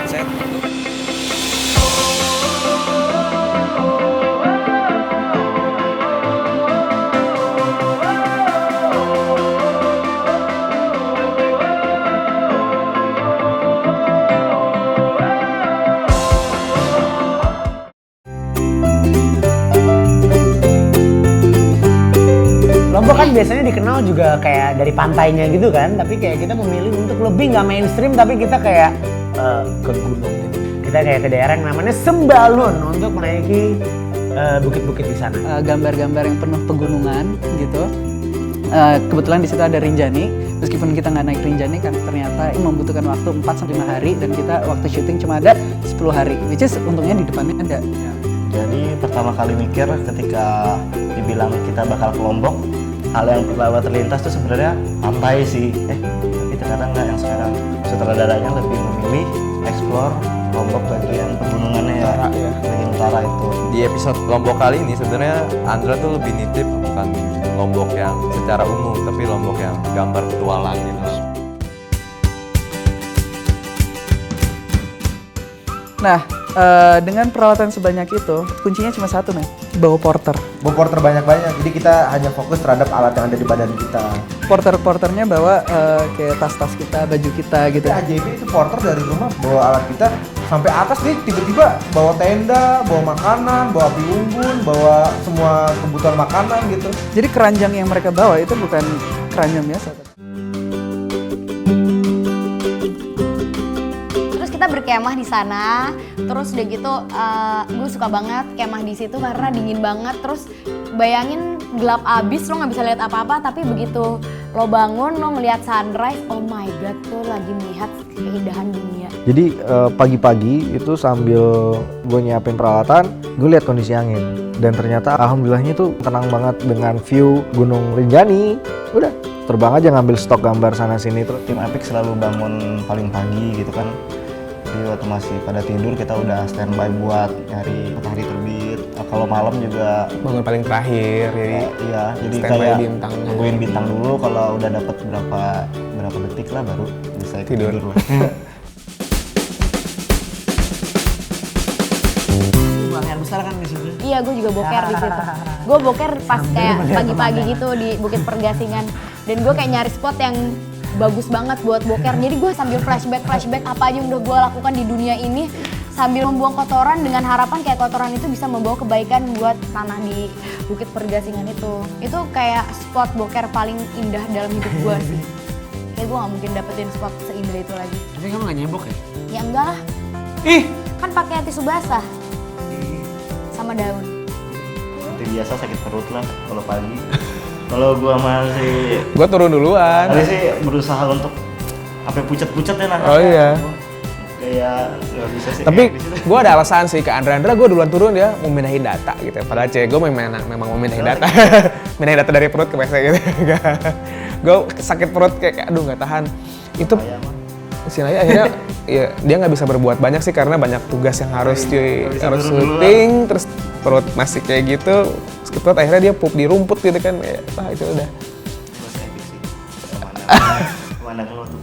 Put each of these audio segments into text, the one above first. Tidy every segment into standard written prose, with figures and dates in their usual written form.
sunset. Lombok kan biasanya dikenal juga kayak dari pantainya gitu kan, tapi kayak kita memilih untuk lebih nggak mainstream, tapi kita kayak ke gunung gitu. Kita kayak ke daerah yang namanya Sembalun untuk menaiki bukit-bukit di sana. Gambar-gambar yang penuh pegunungan gitu. Kebetulan di situ ada Rinjani. Meskipun kita nggak naik Rinjani kan ternyata membutuhkan waktu 4-5 hari dan kita waktu syuting cuma ada 10 hari. Which is untungnya di depannya ada. Jadi pertama kali mikir ketika dibilang kita bakal ke Lombok, hal yang pertama terlintas itu sebenarnya pantai sih. Tapi ternyata enggak, yang sekarang sutradaranya lebih memilih explore Lombok bagian pegunungannya ya, bagian utara itu. Di episode Lombok kali ini sebenarnya Andra tuh lebih nitip bukan Lombok yang secara umum, tapi Lombok yang gambar petualang gitu. Nah, dengan peralatan sebanyak itu, kuncinya cuma satu nih, bawa porter. Bawa porter banyak-banyak, jadi kita hanya fokus terhadap alat yang ada di badan kita. Porternya bawa kayak tas-tas kita, baju kita gitu. Jadi ajaibnya itu porter dari rumah bawa alat kita sampai atas nih, tiba-tiba bawa tenda, bawa makanan, bawa api unggun, bawa semua kebutuhan makanan gitu. Jadi keranjang yang mereka bawa itu bukan keranjang biasa. Kita berkemah di sana, terus udah gitu gue suka banget kemah di situ karena dingin banget. Terus bayangin gelap abis, lo nggak bisa lihat apa-apa, tapi begitu lo bangun lo ngelihat sunrise, oh my god, tuh lagi melihat keindahan dunia. Jadi pagi-pagi itu sambil gue nyiapin peralatan, gue lihat kondisi angin. Dan ternyata alhamdulillahnya tuh tenang banget dengan view Gunung Rinjani. Udah, terbang aja ngambil stok gambar sana-sini. Terus Tim Apik selalu bangun paling pagi gitu kan. Jadi waktu masih pada tidur kita udah standby buat nyari matahari terbit. Kalau malam juga Bangun paling terakhir, jadi iya, jadi standby kayak bintang. nungguin bintang dulu. Kalau udah dapat berapa detik lah baru bisa tidur lah. Buang air besar kan di situ. Iya, gue juga boker di situ. Gue boker pas kayak pagi-pagi gitu di Bukit Pergasingan, dan gue kayak nyari spot yang bagus banget buat boker. Jadi gue sambil flashback apa aja yang udah gue lakukan di dunia ini, sambil membuang kotoran dengan harapan kayak kotoran itu bisa membawa kebaikan buat tanah di Bukit Pergasingan itu. Itu kayak spot boker paling indah dalam hidup gue sih. Kayak gue gak mungkin dapetin spot seindah itu lagi. Tapi kamu nggak nyebok ya? Ya enggak lah, Ih, kan pakai tisu basah sama daun. Seperti biasa sakit perut lah kalau pagi. Kalau gua masih Gue turun duluan. tadi sih berusaha untuk sampai pucat-pucat ya Oh iya. Kayak nggak bisa sih. Tapi kayak di situ. gue ada alasan sih ke Andra, gue duluan turun dia mau mindahin data gitu. Padahal cewek gue memang mau mindahin data. Mindahin data dari perut ke PC gitu. Gue sakit perut kayak aduh nggak tahan. Itu si Naya akhirnya ya, dia nggak bisa berbuat banyak sih karena banyak tugas yang harus harus syuting, terus perut masih kayak gitu. Sakit perut akhirnya dia pup di rumput gitu kan. Ya, itu udah. Terus epic sih. Kemana keluar tuh.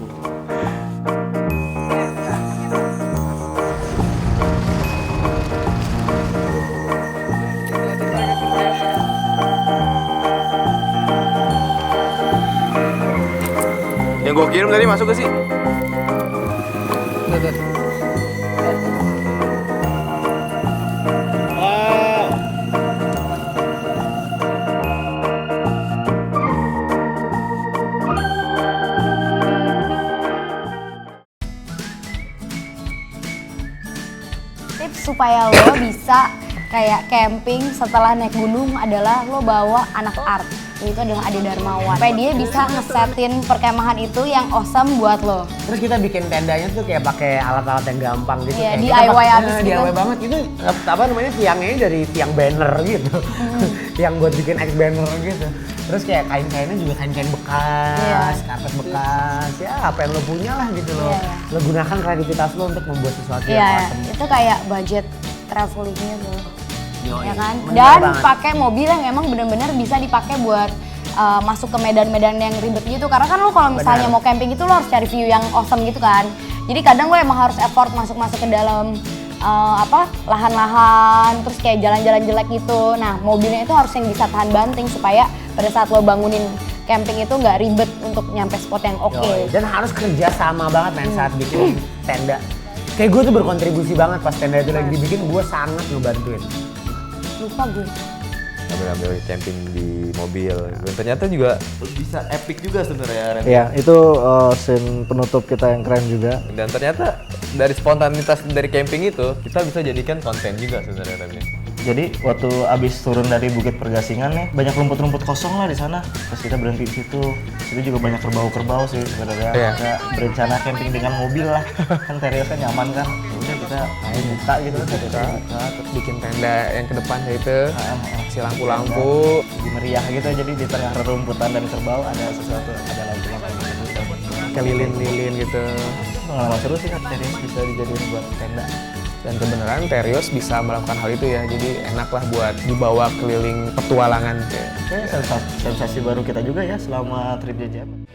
Yang gue kirim tadi masuk ke sih? Tips supaya lo bisa kayak camping setelah naik gunung adalah lo bawa anak art. Itu adalah Ade Darmawan. Supaya dia bisa ngesetin perkemahan itu yang awesome buat lo. terus kita bikin tendanya tuh kayak pakai alat-alat yang gampang gitu. Iya, Kayak DIY kita pakai- abis gitu. DIY banget. Itu apa namanya, tiangnya dari tiang banner gitu. Yang buat bikin X banner gitu. Terus kayak kain-kainnya juga kain-kain bekas, Iya. karpet bekas, ya apa yang lo punya lah gitu loh. Iya, iya. Lo gunakan kreativitas lo untuk membuat sesuatu yang Iya, awesome. itu kayak budget travelingnya tuh. Yoi, Ya kan? bener Dan banget. pakai mobil yang emang benar-benar bisa dipakai buat masuk ke medan-medan yang ribet gitu. Karena kan lo kalau misalnya Benar. mau camping itu lo harus cari view yang awesome gitu kan. Jadi kadang lo emang harus effort masuk ke dalam lahan-lahan, terus kayak jalan-jalan jelek gitu. Nah mobilnya itu harus yang bisa tahan banting supaya pada saat lo bangunin camping itu nggak ribet untuk nyampe spot yang oke. Dan harus kerja sama banget men saat bikin tenda. Kayak gue tuh berkontribusi banget pas tenda itu lagi dibikin, gue sangat ngebantuin. Lupa gue. Ambil camping di mobil. Dan ternyata juga bisa epic juga sebenarnya Ren. Iya, itu scene penutup kita yang keren juga. Dan ternyata dari spontanitas dari camping itu kita bisa jadikan konten juga sebenarnya Ren. Jadi waktu abis turun dari Bukit Pergasingan nih, banyak rumput-rumput kosong lah di sana. Terus kita berhenti di situ. Itu juga banyak kerbau-kerbau sih sebenarnya. Kita berencana camping dengan mobil lah. Kan Terios kan nyaman kan. Udah kita main buka gitu, buka. Terus bikin tenda yang ke depan kayak itu, si lampu-lampu. Di meriah gitu, jadi di tengah rerumputan dan kerbau ada sesuatu, ada lampu-lampu gitu. Kayak lilin-lilin gitu. Pengalaman seru sih kan Terios bisa dijadiin buat tenda. Dan kebenaran Terios bisa melakukan hal itu ya, jadi enak lah buat dibawa keliling petualangan. Sensasi baru kita juga ya selama trip JJM.